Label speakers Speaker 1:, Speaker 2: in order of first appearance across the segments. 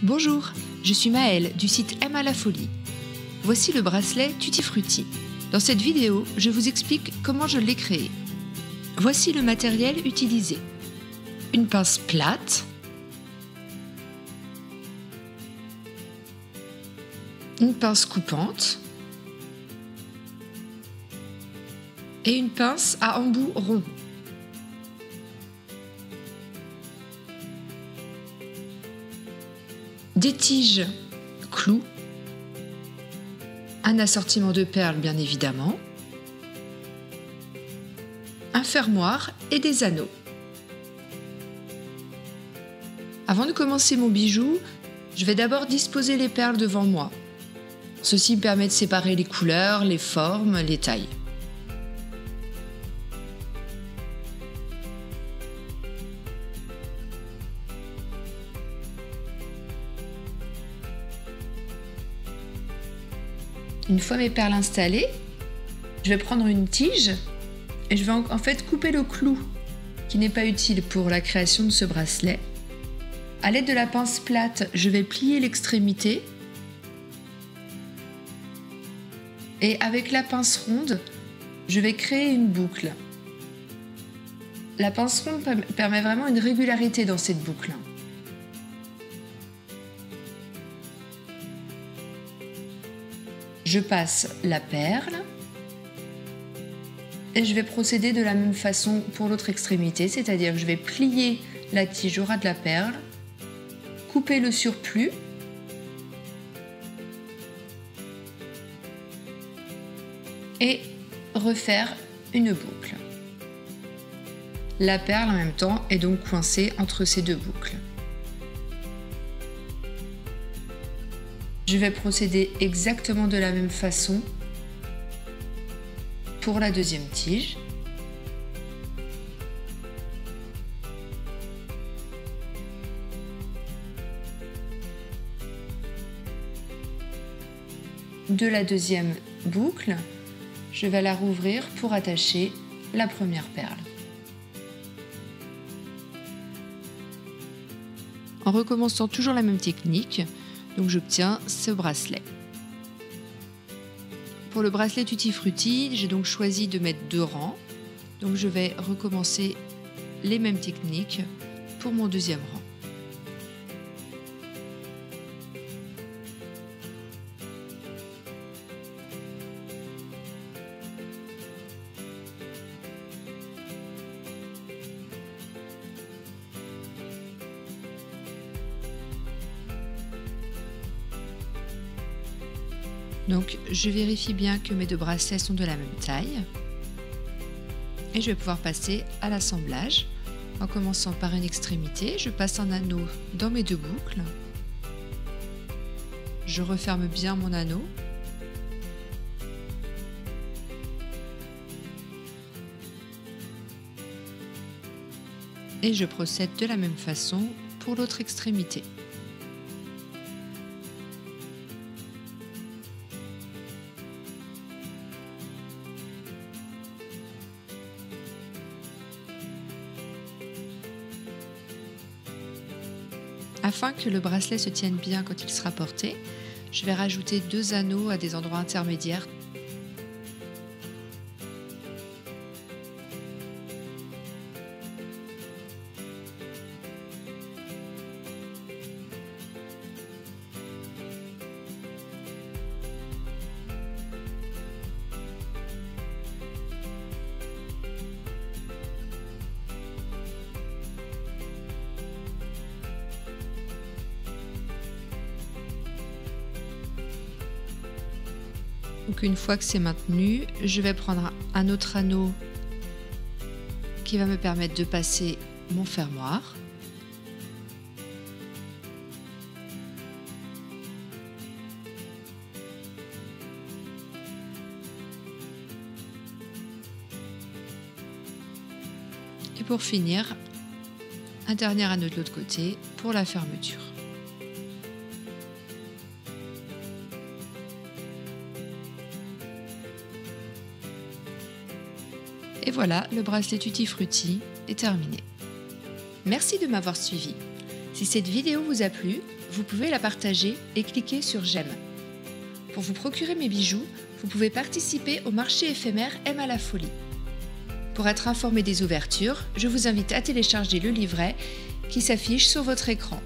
Speaker 1: Bonjour, je suis Maëlle du site M à la folie. Voici le bracelet Tutti Frutti. Dans cette vidéo, je vous explique comment je l'ai créé. Voici le matériel utilisé. Une pince plate, une pince coupante et une pince à embout rond. Des tiges clous, un assortiment de perles bien évidemment, un fermoir et des anneaux. Avant de commencer mon bijou, je vais d'abord disposer les perles devant moi. Ceci me permet de séparer les couleurs, les formes, les tailles. Une fois mes perles installées, je vais prendre une tige et je vais en fait couper le clou qui n'est pas utile pour la création de ce bracelet. À l'aide de la pince plate, je vais plier l'extrémité et avec la pince ronde, je vais créer une boucle. La pince ronde permet vraiment une régularité dans cette boucle. Je passe la perle et je vais procéder de la même façon pour l'autre extrémité, c'est-à-dire que je vais plier la tige au ras de la perle, couper le surplus et refaire une boucle. La perle en même temps est donc coincée entre ces deux boucles. Je vais procéder exactement de la même façon pour la deuxième tige. De la deuxième boucle, je vais la rouvrir pour attacher la première perle. En recommençant toujours la même technique, donc j'obtiens ce bracelet. Pour le bracelet Tutti Frutti, j'ai donc choisi de mettre 2 rangs. Donc je vais recommencer les mêmes techniques pour mon deuxième rang. Donc je vérifie bien que mes 2 bracelets sont de la même taille et je vais pouvoir passer à l'assemblage. En commençant par une extrémité, je passe un anneau dans mes 2 boucles, je referme bien mon anneau et je procède de la même façon pour l'autre extrémité. Afin que le bracelet se tienne bien quand il sera porté, je vais rajouter 2 anneaux à des endroits intermédiaires. Donc une fois que c'est maintenu, je vais prendre un autre anneau qui va me permettre de passer mon fermoir. Et pour finir, un dernier anneau de l'autre côté pour la fermeture. Et voilà, le bracelet Tutti Frutti est terminé. Merci de m'avoir suivi. Si cette vidéo vous a plu, vous pouvez la partager et cliquer sur j'aime. Pour vous procurer mes bijoux, vous pouvez participer au marché éphémère M à la folie. Pour être informé des ouvertures, je vous invite à télécharger le livret qui s'affiche sur votre écran.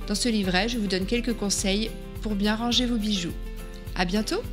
Speaker 1: Dans ce livret, je vous donne quelques conseils pour bien ranger vos bijoux. À bientôt!